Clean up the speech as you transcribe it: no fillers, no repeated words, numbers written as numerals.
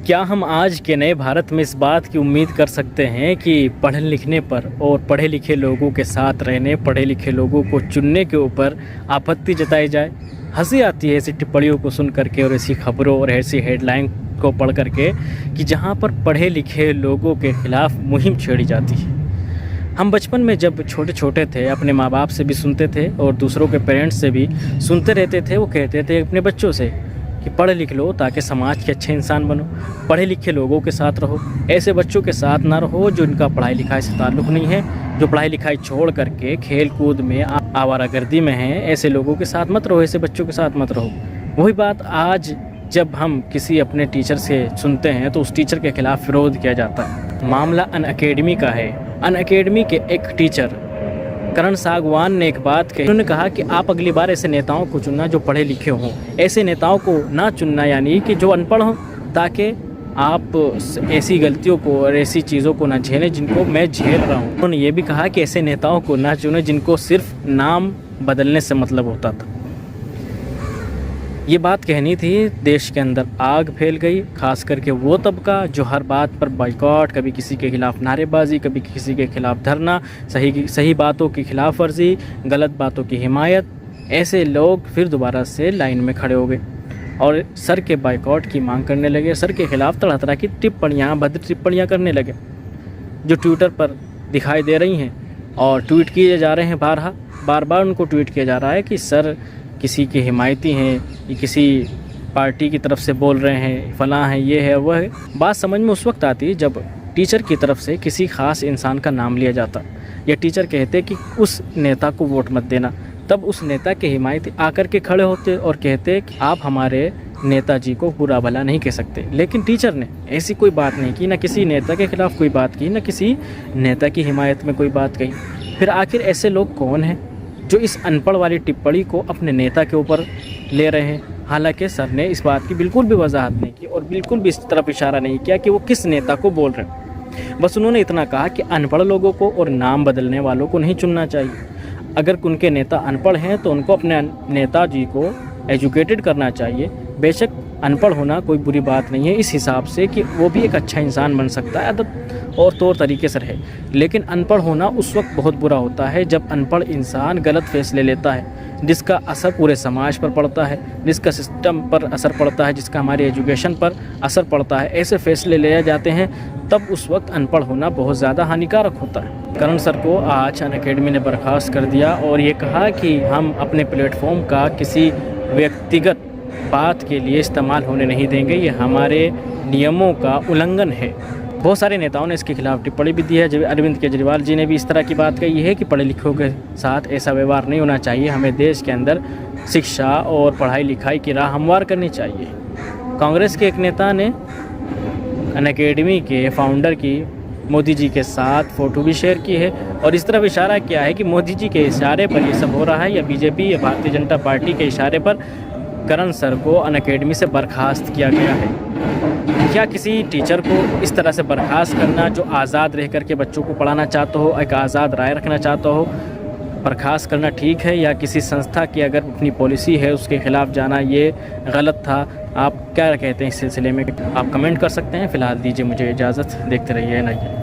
क्या हम आज के नए भारत में इस बात की उम्मीद कर सकते हैं कि पढ़ने लिखने पर और पढ़े लिखे लोगों के साथ रहने, पढ़े लिखे लोगों को चुनने के ऊपर आपत्ति जताई जाए? हंसी आती है ऐसी टिप्पणियों को सुन करके और ऐसी खबरों और ऐसी हेडलाइन को पढ़ करके कि जहां पर पढ़े लिखे लोगों के खिलाफ मुहिम छेड़ी जाती है। हम बचपन में जब छोटे छोटे थे अपने माँ बाप से भी सुनते थे और दूसरों के पेरेंट्स से भी सुनते रहते थे। वो कहते थे अपने बच्चों से कि पढ़ लिख लो ताकि समाज के अच्छे इंसान बनो, पढ़े लिखे लोगों के साथ रहो, ऐसे बच्चों के साथ ना रहो जो इनका पढ़ाई लिखाई से ताल्लुक़ नहीं है, जो पढ़ाई लिखाई छोड़ करके खेल कूद में आवारागर्दी में हैं। ऐसे लोगों के साथ मत रहो, ऐसे बच्चों के साथ मत रहो। वही बात आज जब हम किसी अपने टीचर से सुनते हैं तो उस टीचर के खिलाफ विरोध किया जाता है। मामला अनअकैडमी का है। अनअकैडमी के एक टीचर करण सागवान ने एक बात कही। उन्होंने कहा कि आप अगली बार ऐसे नेताओं को चुनना जो पढ़े लिखे हों, ऐसे नेताओं को ना चुनना यानी कि जो अनपढ़ हों, ताकि आप ऐसी गलतियों को और ऐसी चीज़ों को ना झेलें जिनको मैं झेल रहा हूँ। उन्होंने ये भी कहा कि ऐसे नेताओं को ना चुनें जिनको सिर्फ नाम बदलने से मतलब होता था। ये बात कहनी थी, देश के अंदर आग फैल गई। खास करके वो तबका जो हर बात पर बाइकॉट, कभी किसी के खिलाफ नारेबाजी, कभी किसी के खिलाफ धरना, सही बातों की खिलाफ वर्जी, गलत बातों की हिमायत। ऐसे लोग फिर दोबारा से लाइन में खड़े हो गए और सर के बाइकॉट की मांग करने लगे। सर के खिलाफ तरह तरह की टिप्पणियाँ, भद्र टिप्पणियाँ करने लगे जो ट्विटर पर दिखाई दे रही हैं और ट्वीट किए जा रहे हैं। बार बार उनको ट्वीट किया जा रहा है कि सर किसी के हिमायती हैं, ये किसी पार्टी की तरफ से बोल रहे हैं, फलां है, ये है, वह है। बात समझ में उस वक्त आती जब टीचर की तरफ से किसी ख़ास इंसान का नाम लिया जाता या टीचर कहते कि उस नेता को वोट मत देना। तब उस नेता के हिमायती आकर के खड़े होते और कहते कि आप हमारे नेताजी को बुरा भला नहीं कह सकते। लेकिन टीचर ने ऐसी कोई बात नहीं की, ना किसी नेता के खिलाफ कोई बात की, ना किसी नेता की हिमायत में कोई बात कही। फिर आखिर ऐसे लोग कौन हैं जो इस अनपढ़ वाली टिप्पणी को अपने नेता के ऊपर ले रहे हैं? हालांकि सर ने इस बात की बिल्कुल भी वजाहत नहीं की और बिल्कुल भी इस तरफ इशारा नहीं किया कि वो किस नेता को बोल रहे हैं। बस उन्होंने इतना कहा कि अनपढ़ लोगों को और नाम बदलने वालों को नहीं चुनना चाहिए। अगर उनके नेता अनपढ़ हैं तो उनको अपने नेताजी को एजुकेटेड करना चाहिए। बेशक अनपढ़ होना कोई बुरी बात नहीं है, इस हिसाब से कि वो भी एक अच्छा इंसान बन सकता है, अदब और तौर तरीके से रहे। लेकिन अनपढ़ होना उस वक्त बहुत बुरा होता है जब अनपढ़ इंसान गलत फैसले लेता है, जिसका असर पूरे समाज पर पड़ता है, जिसका सिस्टम पर असर पड़ता है, जिसका हमारी एजुकेशन पर असर पड़ता है। ऐसे फैसले लिए जाते हैं, तब उस वक्त अनपढ़ होना बहुत ज़्यादा हानिकारक होता है। करण सर को आज अनअकैडमी ने बर्खास्त कर दिया और ये कहा कि हम अपने प्लेटफॉर्म का किसी व्यक्तिगत बात के लिए इस्तेमाल होने नहीं देंगे, ये हमारे नियमों का उल्लंघन है। बहुत सारे नेताओं ने इसके खिलाफ टिप्पणी भी दी है। जब अरविंद केजरीवाल जी ने भी इस तरह की बात कही है कि पढ़े लिखों के साथ ऐसा व्यवहार नहीं होना चाहिए। हमें देश के अंदर शिक्षा और पढ़ाई लिखाई की राह हमवार करनी चाहिए। कांग्रेस के एक नेता ने अनअकैडमी के फाउंडर की मोदी जी के साथ फ़ोटो भी शेयर की है और इस तरफ इशारा किया है कि मोदी जी के इशारे पर ये सब हो रहा है या बीजेपी या भारतीय जनता पार्टी के इशारे पर करण सर को अनअकैडमी से बर्खास्त किया गया है। क्या किसी टीचर को इस तरह से बर्खास्त करना जो आज़ाद रह कर के बच्चों को पढ़ाना चाहता हो, एक आज़ाद राय रखना चाहता हो, बर्खास्त करना ठीक है? या किसी संस्था की अगर अपनी पॉलिसी है उसके ख़िलाफ़ जाना ये गलत था? आप क्या कहते हैं इस सिलसिले में? आप कमेंट कर सकते हैं। फ़िलहाल दीजिए मुझे इजाज़त। देखते रहिए नहीं।